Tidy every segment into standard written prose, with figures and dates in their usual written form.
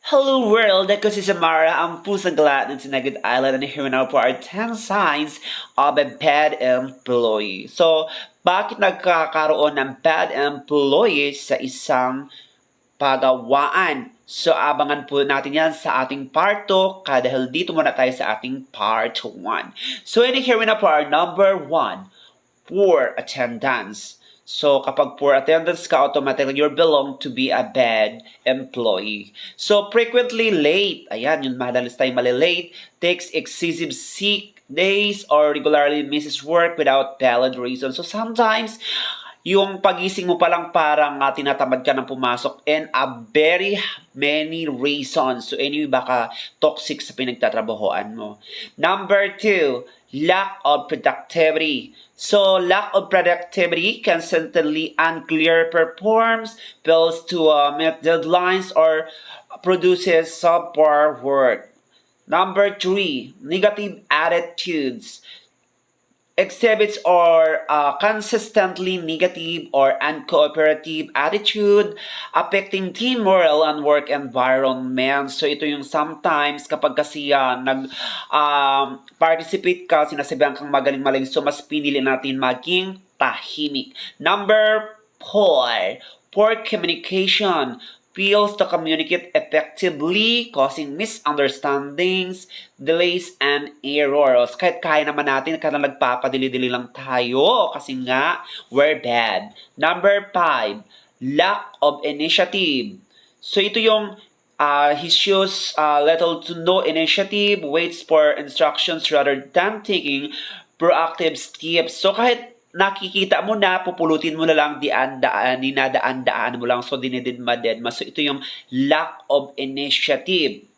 Hello world! Ako si Samara, ang pusang gala ng Sinagot Island, and here now for our 10 signs of a bad employee. So, bakit nagkakaroon ng bad employee sa isang pagawaan? So, abangan po natin yan sa ating part 2, dahil dito muna tayo sa ating part 1. So, here na for our number 1, poor attendance. So, kapag poor attendance ka, automatically you're belong to be a bad employee. So, frequently late. Ayan, yung madalas tayo malilate. Takes excessive sick days or regularly misses work without valid reason. So, sometimes, yung pagising mo pa lang parang tinatamad ka ng pumasok and a very many reasons. So, anyway, baka toxic sa pinagtatrabahoan mo. Number 2, lack of productivity. So, lack of productivity, consistently unclear performs, fails to meet deadlines, or produces subpar work. Number 3, negative attitudes. Exhibits or consistently negative or uncooperative attitude affecting team morale and work environment. So ito yung sometimes kapag kasi participate ka, sinasabihan kang magaling-maling, so mas pinili natin maging tahimik. Number 4, poor communication. Fails to communicate effectively, causing misunderstandings, delays, and errors. Kahit kaya naman natin, kaya nagpapadili-dili lang tayo kasi nga, we're bad. Number 5, lack of initiative. So ito yung he shows little to no initiative, waits for instructions rather than taking proactive steps. So kahit nakikita mo na, pupulutin mo na lang, dinadaan-daan mo lang, so dinididma-dedma. So ito yung lack of initiative.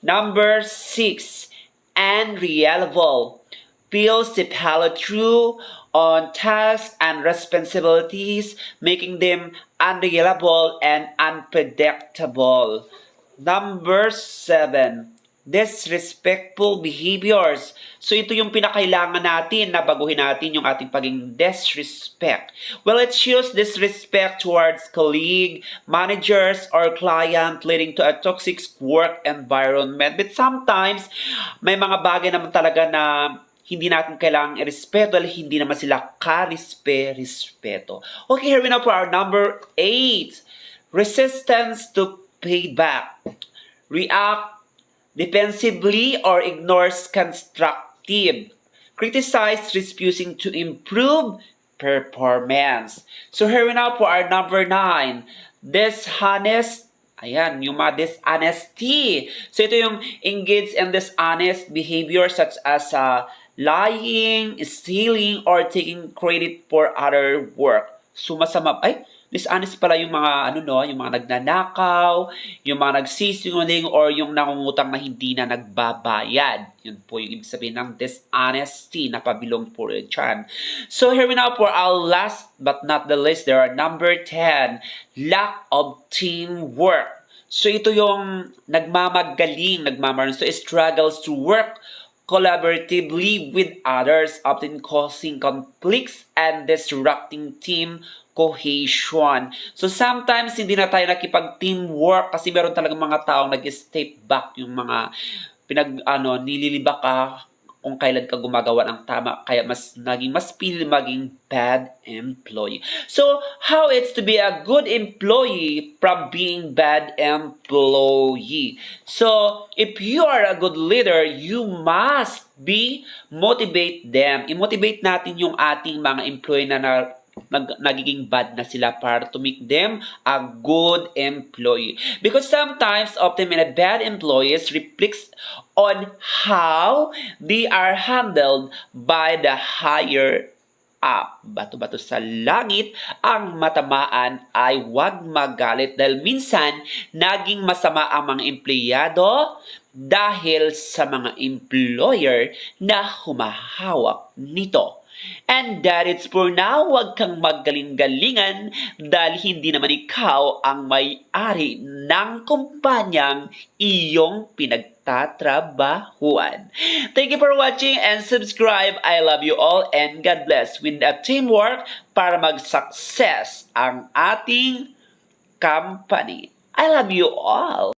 Number 6, unreliable. Fails to follow through on tasks and responsibilities, making them unreliable and unpredictable. Number 7, disrespectful behaviors. So ito yung pinakailangan natin na baguhin natin yung ating pagiging disrespect. Well, it shows disrespect towards colleague, managers, or client, leading to a toxic work environment. But sometimes, may mga bagay naman talaga na hindi natin kailangang irespeto dahil hindi naman sila ka-respeto. Okay, here we now for our number 8. Resistance to feedback. React defensively or ignores constructive. Criticize, refusing to improve performance. So here we now for our number 9. Dishonest. Ayan, yung mga dishonesty. So ito yung engage in dishonest behavior such as lying, stealing, or taking credit for other work. So masama, dishonest pala yung mga yung mga nagnanakaw, yung mga nagsisinungaling, or yung nangungutang na hindi na nagbabayad. Yun po yung ibig sabihin ng dishonesty na pabilong po dyan. So here we now for our last but not the least, there are number 10, lack of teamwork. So ito yung so struggles to work collaboratively with others, often causing conflicts and disrupting team cohesion. So sometimes hindi na tayo nakipag-teamwork kasi meron talagang mga taong nag-step back, yung mga nililibak ka kung kailan ka gumagawa ng tama, kaya mas pili maging bad employee. So, how it's to be a good employee from being bad employee? So, if you are a good leader, you must motivate them. I-motivate natin yung ating mga employee na nagiging bad na sila para to make them a good employee. Because sometimes, often in a bad employees reflects on how they are handled by the higher up. Bato-bato sa langit, ang matamaan ay huwag magalit dahil minsan naging masama ang mga empleyado dahil sa mga employer na humahawak nito. And that is for now. Huwag kang magaling-galingan dahil hindi naman ikaw ang may-ari ng kumpanyang iyong pinagtatrabahuan. Thank you for watching and subscribe. I love you all and God bless. With the teamwork para mag-success ang ating company. I love you all.